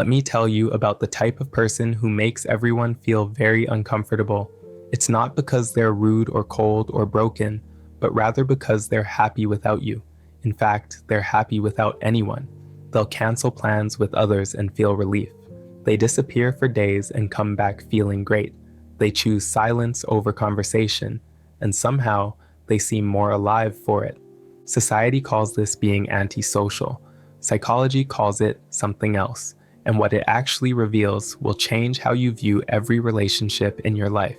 Let me tell you about the type of person who makes everyone feel very uncomfortable. It's not because they're rude or cold or broken, but rather because they're happy without you. In fact, they're happy without anyone. They'll cancel plans with others and feel relief. They disappear for days and come back feeling great. They choose silence over conversation, and somehow they seem more alive for it. Society calls this being antisocial. Psychology calls it something else, and what it actually reveals will change how you view every relationship in your life.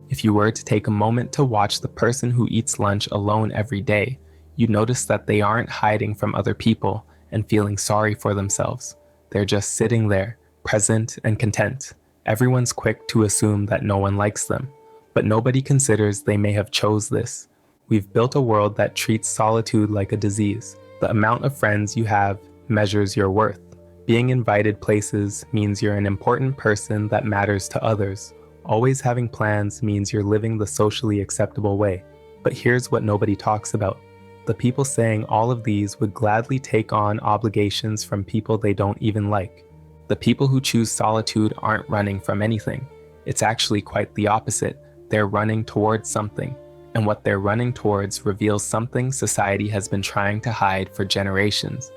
If you were to take a moment to watch the person who eats lunch alone every day, you'd notice that they aren't hiding from other people and feeling sorry for themselves. They're just sitting there, present and content. Everyone's quick to assume that no one likes them, but nobody considers they may have chose this. We've built a world that treats solitude like a disease. The amount of friends you have measures your worth. Being invited places means you're an important person that matters to others. Always having plans means you're living the socially acceptable way. But here's what nobody talks about. The people saying all of these would gladly take on obligations from people they don't even like. The people who choose solitude aren't running from anything. It's actually quite the opposite. They're running towards something. And what they're running towards reveals something society has been trying to hide for generations.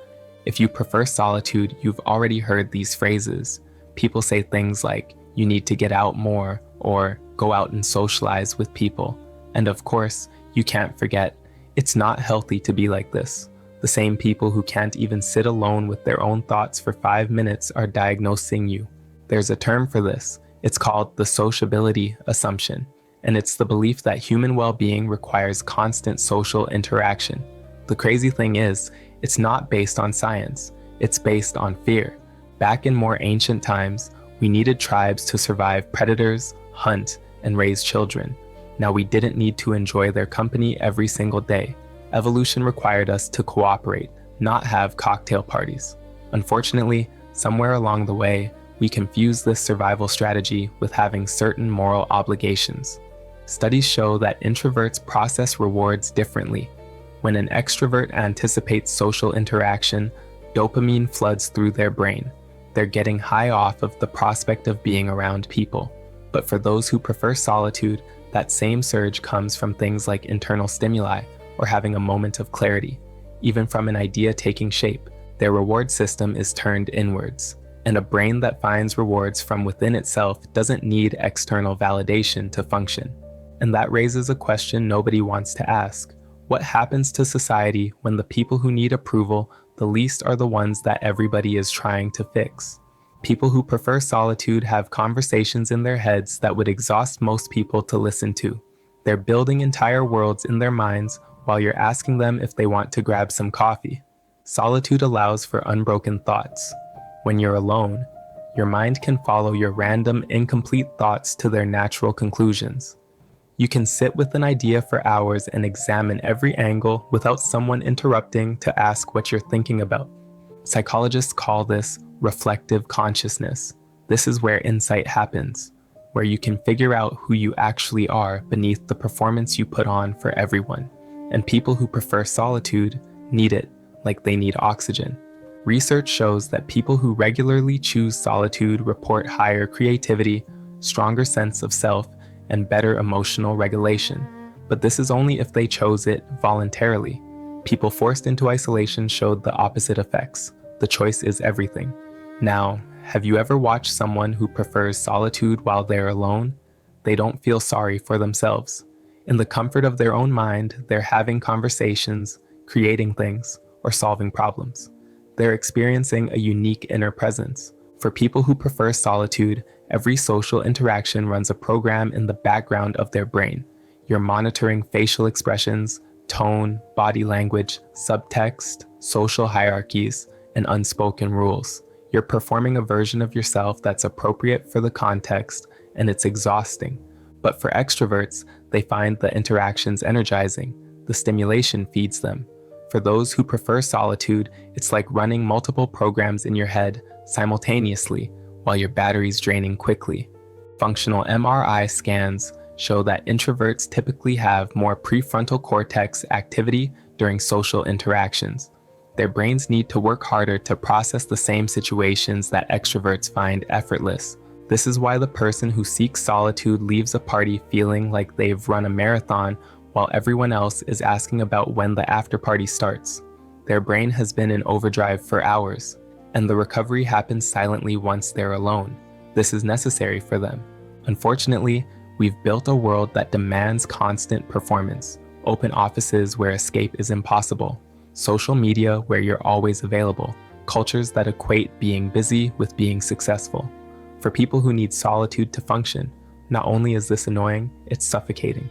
If you prefer solitude, you've already heard these phrases. People say things like, you need to get out more, or go out and socialize with people. And of course, you can't forget, it's not healthy to be like this. The same people who can't even sit alone with their own thoughts for 5 minutes are diagnosing you. There's a term for this. It's called the sociability assumption, and it's the belief that human well-being requires constant social interaction. The crazy thing is, it's not based on science. It's based on fear. Back in more ancient times, we needed tribes to survive predators, hunt, and raise children. Now we didn't need to enjoy their company every single day. Evolution required us to cooperate, not have cocktail parties. Unfortunately, somewhere along the way, we confused this survival strategy with having certain moral obligations. Studies show that introverts process rewards differently. When an extrovert anticipates social interaction, dopamine floods through their brain. They're getting high off of the prospect of being around people. But for those who prefer solitude, that same surge comes from things like internal stimuli or having a moment of clarity. Even from an idea taking shape, their reward system is turned inwards. And a brain that finds rewards from within itself doesn't need external validation to function. And that raises a question nobody wants to ask. What happens to society when the people who need approval the least are the ones that everybody is trying to fix? People who prefer solitude have conversations in their heads that would exhaust most people to listen to. They're building entire worlds in their minds while you're asking them if they want to grab some coffee. Solitude allows for unbroken thoughts. When you're alone, your mind can follow your random, incomplete thoughts to their natural conclusions. You can sit with an idea for hours and examine every angle without someone interrupting to ask what you're thinking about. Psychologists call this reflective consciousness. This is where insight happens, where you can figure out who you actually are beneath the performance you put on for everyone. And people who prefer solitude need it like they need oxygen. Research shows that people who regularly choose solitude report higher creativity, stronger sense of self, and better emotional regulation. But this is only if they chose it voluntarily. People forced into isolation showed the opposite effects. The choice is everything. Now, have you ever watched someone who prefers solitude while they're alone? They don't feel sorry for themselves. In the comfort of their own mind, they're having conversations, creating things, or solving problems. They're experiencing a unique inner presence. For people who prefer solitude, every social interaction runs a program in the background of their brain. You're monitoring facial expressions, tone, body language, subtext, social hierarchies, and unspoken rules. You're performing a version of yourself that's appropriate for the context, and it's exhausting. But for extroverts, they find the interactions energizing. The stimulation feeds them. For those who prefer solitude, it's like running multiple programs in your head simultaneously while your battery's draining quickly. Functional MRI scans show that introverts typically have more prefrontal cortex activity during social interactions. Their brains need to work harder to process the same situations that extroverts find effortless. This is why the person who seeks solitude leaves a party feeling like they've run a marathon while everyone else is asking about when the after party starts. Their brain has been in overdrive for hours, and the recovery happens silently once they're alone. This is necessary for them. Unfortunately, we've built a world that demands constant performance, open offices where escape is impossible, social media where you're always available, cultures that equate being busy with being successful. For people who need solitude to function, not only is this annoying, it's suffocating.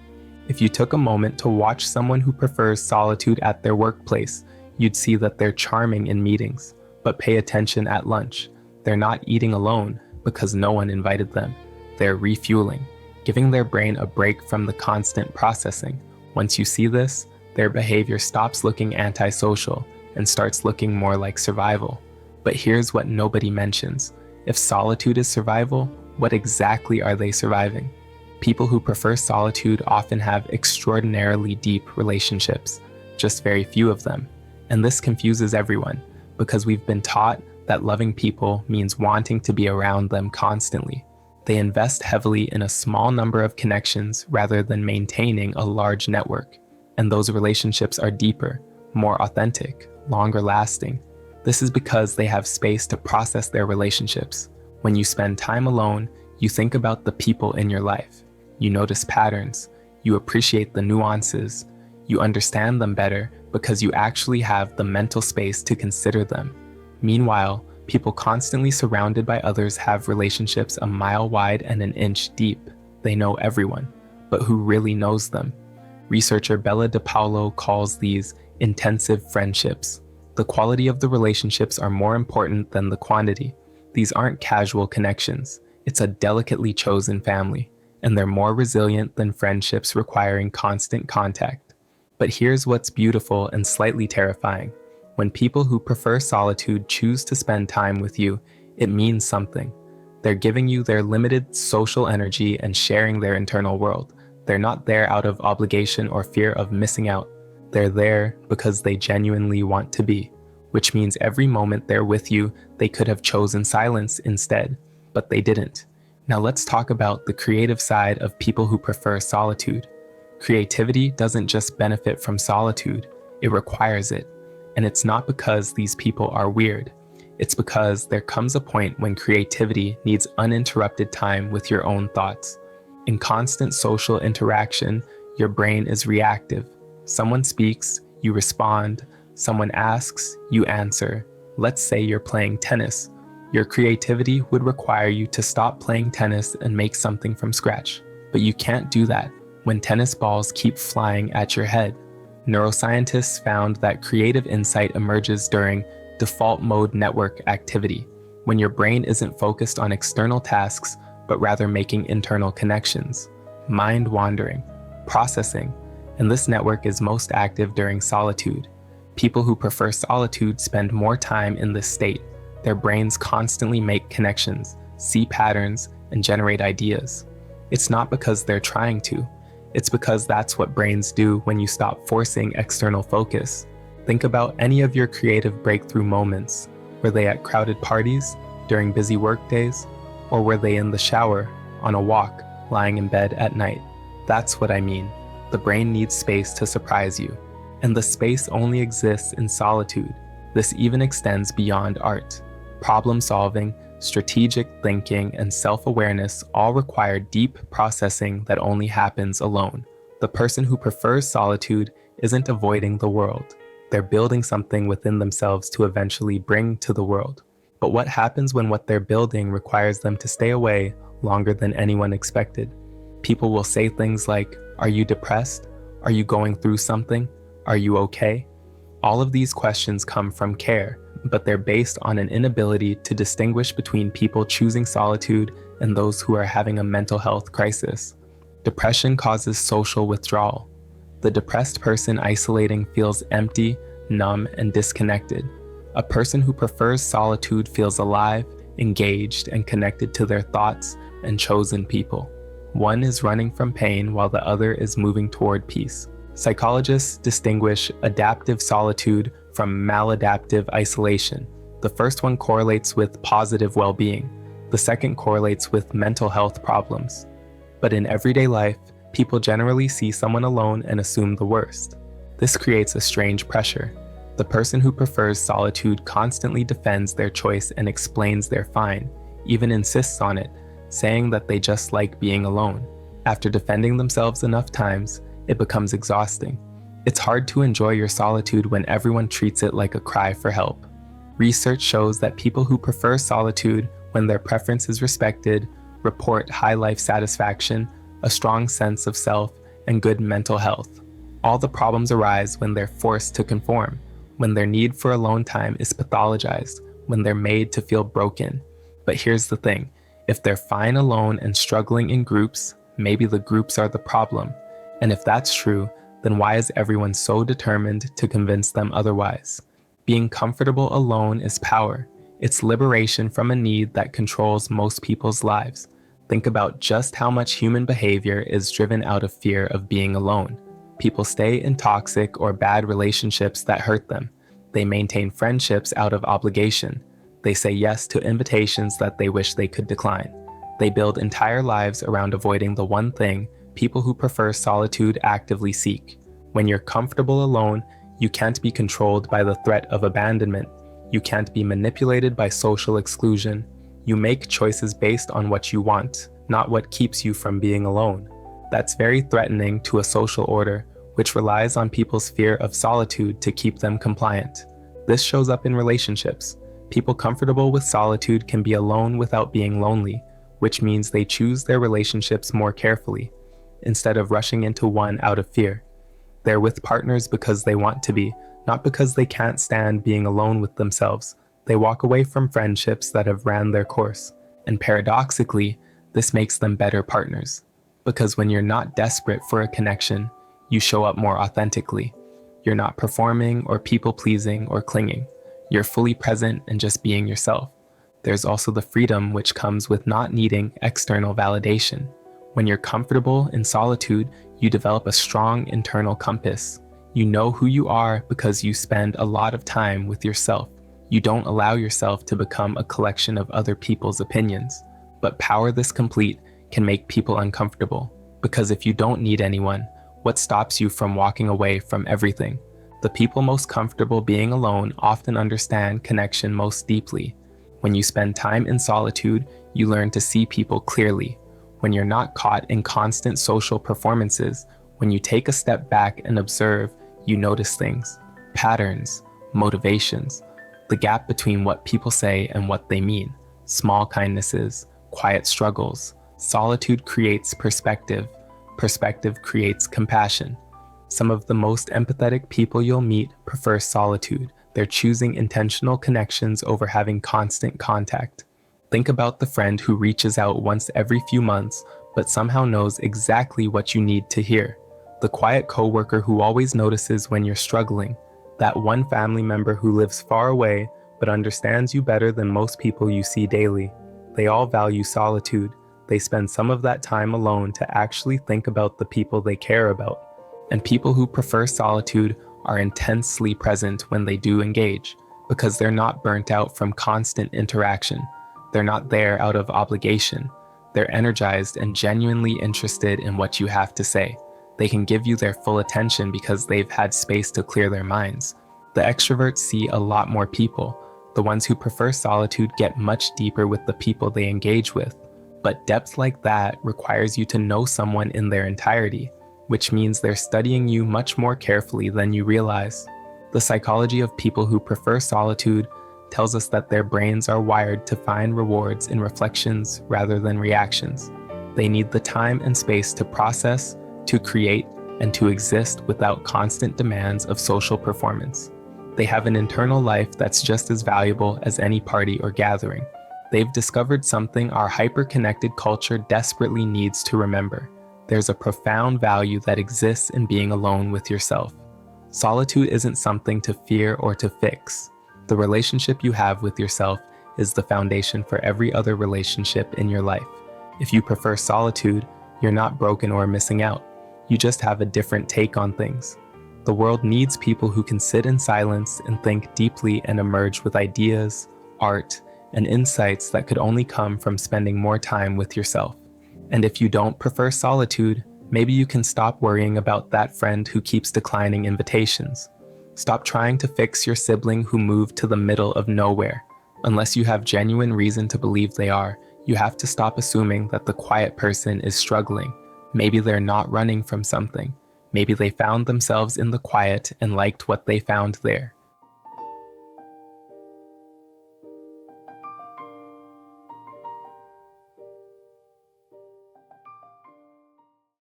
If you took a moment to watch someone who prefers solitude at their workplace, you'd see that they're charming in meetings, but pay attention at lunch. They're not eating alone because no one invited them. They're refueling, giving their brain a break from the constant processing. Once you see this, their behavior stops looking antisocial and starts looking more like survival. But here's what nobody mentions. If solitude is survival, what exactly are they surviving? People who prefer solitude often have extraordinarily deep relationships, just very few of them. And this confuses everyone, because we've been taught that loving people means wanting to be around them constantly. They invest heavily in a small number of connections rather than maintaining a large network. And those relationships are deeper, more authentic, longer lasting. This is because they have space to process their relationships. When you spend time alone, you think about the people in your life. You notice patterns. You appreciate the nuances. You understand them better because you actually have the mental space to consider them. Meanwhile, people constantly surrounded by others have relationships a mile wide and an inch deep. They know everyone, but who really knows them? Researcher Bella DePaulo calls these intensive friendships. The quality of the relationships are more important than the quantity. These aren't casual connections. It's a delicately chosen family, and they're more resilient than friendships requiring constant contact. But here's what's beautiful and slightly terrifying. When people who prefer solitude choose to spend time with you, it means something. They're giving you their limited social energy and sharing their internal world. They're not there out of obligation or fear of missing out. They're there because they genuinely want to be, which means every moment they're with you, they could have chosen silence instead, but they didn't. Now let's talk about the creative side of people who prefer solitude. Creativity doesn't just benefit from solitude, it requires it. And it's not because these people are weird. It's because there comes a point when creativity needs uninterrupted time with your own thoughts. In constant social interaction, your brain is reactive. Someone speaks, you respond. Someone asks, you answer. Let's say you're playing tennis. Your creativity would require you to stop playing tennis and make something from scratch. But you can't do that when tennis balls keep flying at your head. Neuroscientists found that creative insight emerges during default mode network activity, when your brain isn't focused on external tasks, but rather making internal connections, mind wandering, processing, and this network is most active during solitude. People who prefer solitude spend more time in this state. Their brains constantly make connections, see patterns, and generate ideas. It's not because they're trying to. It's because that's what brains do when you stop forcing external focus. Think about any of your creative breakthrough moments. Were they at crowded parties, during busy workdays, or were they in the shower, on a walk, lying in bed at night? That's what I mean. The brain needs space to surprise you, and the space only exists in solitude. This even extends beyond art. Problem solving, strategic thinking, and self-awareness all require deep processing that only happens alone. The person who prefers solitude isn't avoiding the world. They're building something within themselves to eventually bring to the world. But what happens when what they're building requires them to stay away longer than anyone expected? People will say things like, "Are you depressed? Are you going through something? Are you okay?" All of these questions come from care, but they're based on an inability to distinguish between people choosing solitude and those who are having a mental health crisis. Depression causes social withdrawal. The depressed person isolating feels empty, numb, and disconnected. A person who prefers solitude feels alive, engaged, and connected to their thoughts and chosen people. One is running from pain while the other is moving toward peace. Psychologists distinguish adaptive solitude from maladaptive isolation. The first one correlates with positive well-being. The second correlates with mental health problems. But in everyday life, people generally see someone alone and assume the worst. This creates a strange pressure. The person who prefers solitude constantly defends their choice and explains they're fine, even insists on it, saying that they just like being alone. After defending themselves enough times, it becomes exhausting. It's hard to enjoy your solitude when everyone treats it like a cry for help. Research shows that people who prefer solitude when their preference is respected report high life satisfaction, a strong sense of self, and good mental health. All the problems arise when they're forced to conform, when their need for alone time is pathologized, when they're made to feel broken. But here's the thing, if they're fine alone and struggling in groups, maybe the groups are the problem. And if that's true, then why is everyone so determined to convince them otherwise? Being comfortable alone is power. It's liberation from a need that controls most people's lives. Think about just how much human behavior is driven out of fear of being alone. People stay in toxic or bad relationships that hurt them. They maintain friendships out of obligation. They say yes to invitations that they wish they could decline. They build entire lives around avoiding the one thing people who prefer solitude actively seek. When you're comfortable alone, you can't be controlled by the threat of abandonment. You can't be manipulated by social exclusion. You make choices based on what you want, not what keeps you from being alone. That's very threatening to a social order, which relies on people's fear of solitude to keep them compliant. This shows up in relationships. People comfortable with solitude can be alone without being lonely, which means they choose their relationships more carefully, instead of rushing into one out of fear. They're with partners because they want to be, not because they can't stand being alone with themselves. They walk away from friendships that have ran their course. And paradoxically, this makes them better partners. Because when you're not desperate for a connection, you show up more authentically. You're not performing or people-pleasing or clinging. You're fully present and just being yourself. There's also the freedom which comes with not needing external validation. When you're comfortable in solitude, you develop a strong internal compass. You know who you are because you spend a lot of time with yourself. You don't allow yourself to become a collection of other people's opinions. But power this complete can make people uncomfortable, because if you don't need anyone, what stops you from walking away from everything? The people most comfortable being alone often understand connection most deeply. When you spend time in solitude, you learn to see people clearly. When you're not caught in constant social performances, when you take a step back and observe, you notice things, patterns, motivations, the gap between what people say and what they mean, small kindnesses, quiet struggles. Solitude creates perspective. Perspective creates compassion. Some of the most empathetic people you'll meet prefer solitude. They're choosing intentional connections over having constant contact. Think about the friend who reaches out once every few months, but somehow knows exactly what you need to hear. The quiet coworker who always notices when you're struggling. That one family member who lives far away, but understands you better than most people you see daily. They all value solitude. They spend some of that time alone to actually think about the people they care about. And people who prefer solitude are intensely present when they do engage, because they're not burnt out from constant interaction. They're not there out of obligation. They're energized and genuinely interested in what you have to say. They can give you their full attention because they've had space to clear their minds. The extroverts see a lot more people. The ones who prefer solitude get much deeper with the people they engage with. But depth like that requires you to know someone in their entirety, which means they're studying you much more carefully than you realize. The psychology of people who prefer solitude tells us that their brains are wired to find rewards in reflections rather than reactions. They need the time and space to process, to create, and to exist without constant demands of social performance. They have an internal life that's just as valuable as any party or gathering. They've discovered something our hyper-connected culture desperately needs to remember. There's a profound value that exists in being alone with yourself. Solitude isn't something to fear or to fix. The relationship you have with yourself is the foundation for every other relationship in your life. If you prefer solitude, you're not broken or missing out. You just have a different take on things. The world needs people who can sit in silence and think deeply and emerge with ideas, art, and insights that could only come from spending more time with yourself. And if you don't prefer solitude, maybe you can stop worrying about that friend who keeps declining invitations. Stop trying to fix your sibling who moved to the middle of nowhere. Unless you have genuine reason to believe they are, you have to stop assuming that the quiet person is struggling. Maybe they're not running from something. Maybe they found themselves in the quiet and liked what they found there.